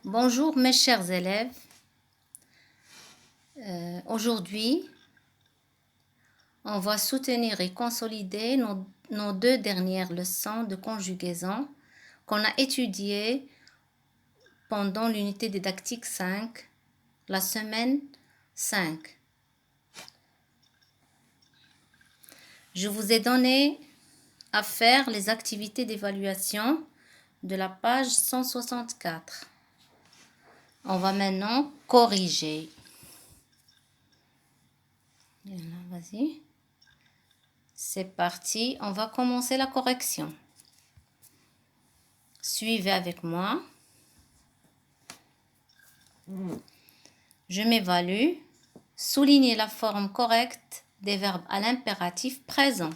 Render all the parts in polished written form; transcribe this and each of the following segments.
Bonjour mes chers élèves. Aujourd'hui, on va soutenir et consolider nos deux dernières leçons de conjugaison qu'on a étudiées pendant l'unité didactique 5, la semaine 5. Je vous ai donné à faire les activités d'évaluation de la page 164. On va maintenant corriger. Vas-y. C'est parti, on va commencer la correction. Suivez avec moi. Je m'évalue. Soulignez la forme correcte des verbes à l'impératif présent.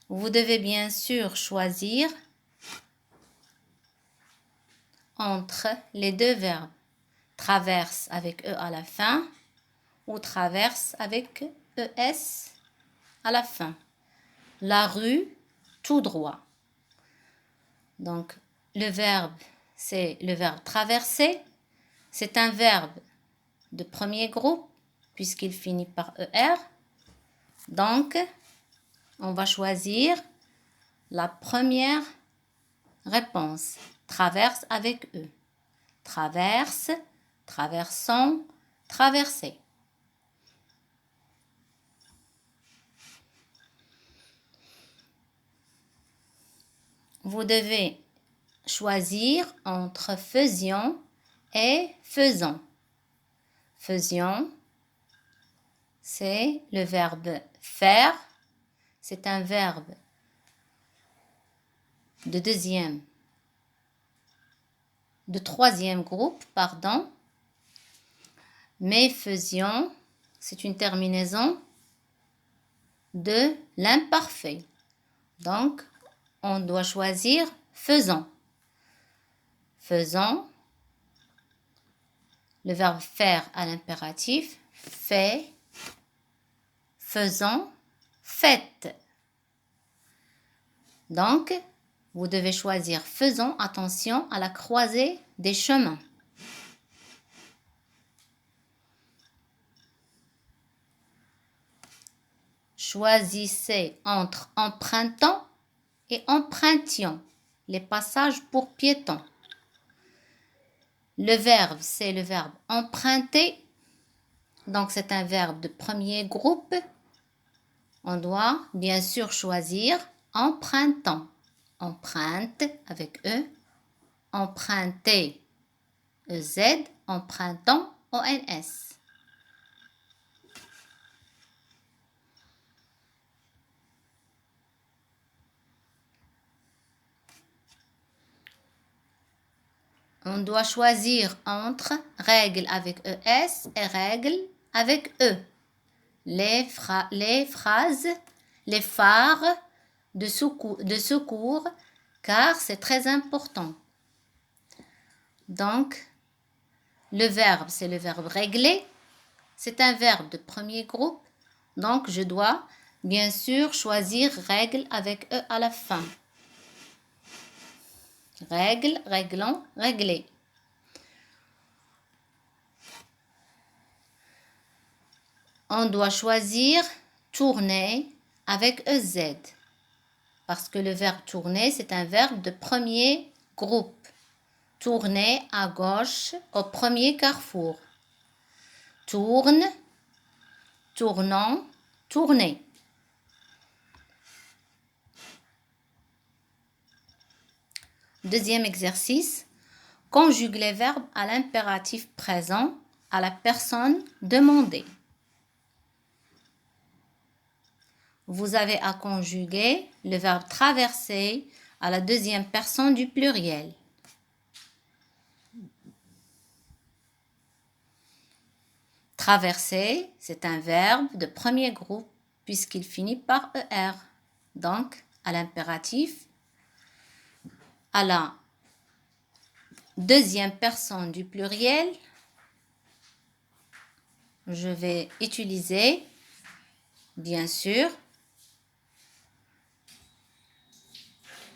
Vous devez bien sûr choisir entre les deux verbes. Traverse avec E à la fin ou traverse avec ES à la fin. La rue, tout droit. Donc, le verbe, c'est le verbe traverser. C'est un verbe de premier groupe puisqu'il finit par ER. Donc, on va choisir la première réponse. Traverse avec E. Traverse, traversons, traverser. Vous devez choisir entre faisions et faisons. Faisions, c'est le verbe faire. C'est un verbe de troisième groupe, pardon. Mais faisions, c'est une terminaison de l'imparfait. Donc, on doit choisir faisons. Faisons, le verbe faire à l'impératif, fait, faisons, faites. Donc, vous devez choisir faisons, attention à la croisée des chemins. Choisissez entre empruntant et empruntions, les passages pour piétons. Le verbe, c'est le verbe emprunter. Donc, c'est un verbe de premier groupe. On doit bien sûr choisir empruntant. Emprunte avec E. Emprunter, EZ. Empruntant, ONS. On doit choisir entre règle avec ES et règle avec E. Les phrases, les phares de secours, car c'est très important. Donc, le verbe, c'est le verbe régler. C'est un verbe de premier groupe. Donc, je dois bien sûr choisir règle avec E à la fin. Règle, réglons, régler. On doit choisir tourner avec EZ. Parce que le verbe tourner, c'est un verbe de premier groupe. Tourner à gauche au premier carrefour. Tourne, tournons, tourner. Deuxième exercice. Conjugue les verbes à l'impératif présent à la personne demandée. Vous avez à conjuguer le verbe traverser à la deuxième personne du pluriel. Traverser, c'est un verbe de premier groupe puisqu'il finit par ER. Donc, à l'impératif, à la deuxième personne du pluriel, je vais utiliser, bien sûr,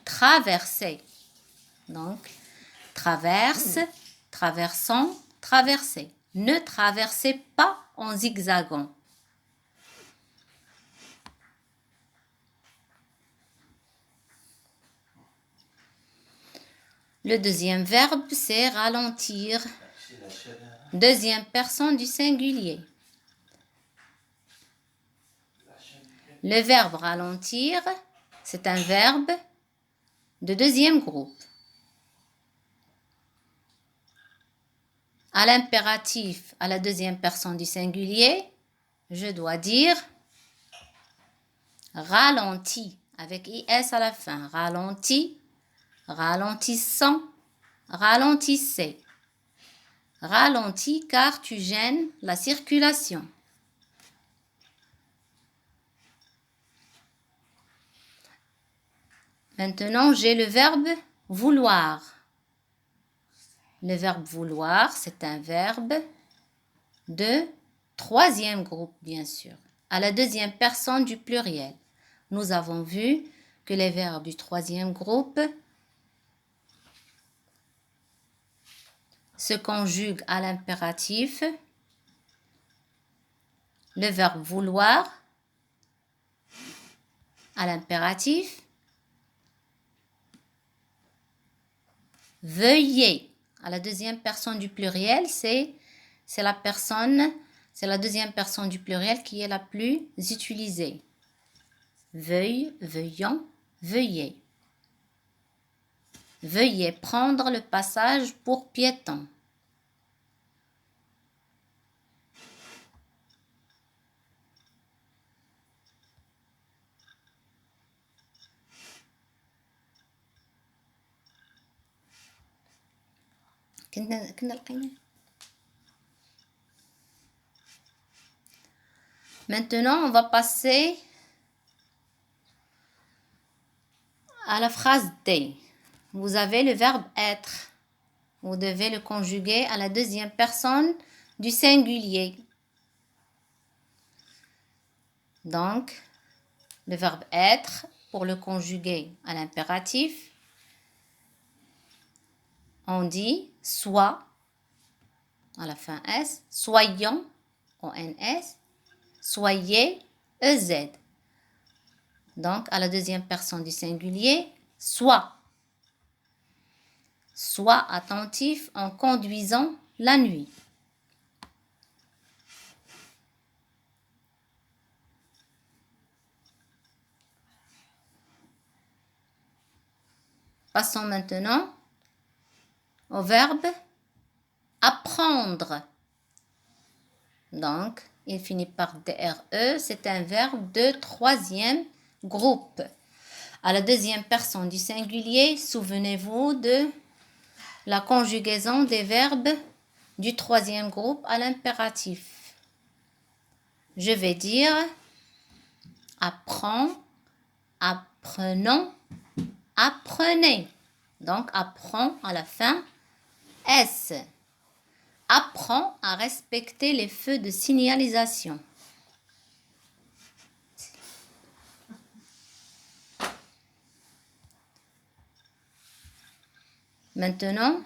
traverser. Donc, traverse, traversant, traverser. Ne traversez pas en zigzagant. Le deuxième verbe, c'est ralentir. Deuxième personne du singulier. Le verbe ralentir, c'est un verbe de deuxième groupe. À l'impératif, à la deuxième personne du singulier, je dois dire ralenti, avec IS à la fin. Ralenti, ralentissant, ralentissez. Ralentis car tu gênes la circulation. Maintenant, j'ai le verbe vouloir. Le verbe vouloir, c'est un verbe de troisième groupe, bien sûr, à la deuxième personne du pluriel. Nous avons vu que les verbes du troisième groupe se conjuguent à l'impératif. Le verbe vouloir à l'impératif. Veuillez à la deuxième personne du pluriel, c'est la deuxième personne du pluriel qui est la plus utilisée. Veuille, veuillant, veuillez. Veuillez prendre le passage pour piétons. Maintenant, on va passer à la phrase D. Vous avez le verbe être. Vous devez le conjuguer à la deuxième personne du singulier. Donc, le verbe être, pour le conjuguer à l'impératif, on dit soit, à la fin S, soyons, ONS, soyez, EZ. Donc, à la deuxième personne du singulier, soit. Sois attentif en conduisant la nuit. Passons maintenant au verbe apprendre. Donc, il finit par DRE. C'est un verbe de troisième groupe. À la deuxième personne du singulier, souvenez-vous de la conjugaison des verbes du troisième groupe à l'impératif. Je vais dire apprends, apprenons, apprenez. Donc, apprends à la fin, S. Apprends à respecter les feux de signalisation. Maintenant,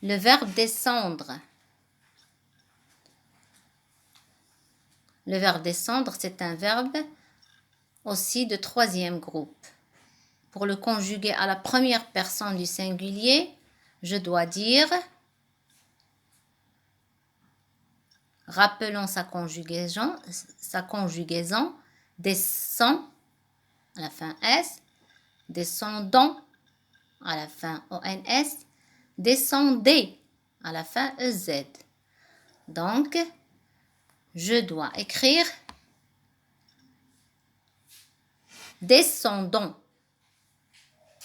le verbe descendre. Le verbe descendre, c'est un verbe aussi de troisième groupe. Pour le conjuguer à la première personne du singulier, je dois dire, rappelons sa conjugaison, descend à la fin S, descendons à la fin ONS, descendez à la fin EZ. Donc, je dois écrire descendons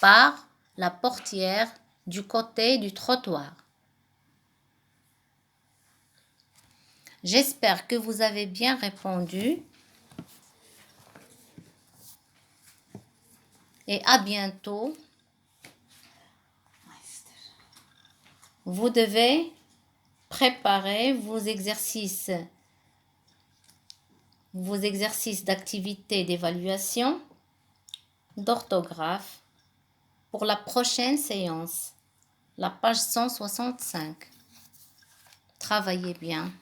par la portière du côté du trottoir. J'espère que vous avez bien répondu et à bientôt. Vous devez préparer vos exercices d'activité d'évaluation, d'orthographe pour la prochaine séance. La page 165. Travaillez bien.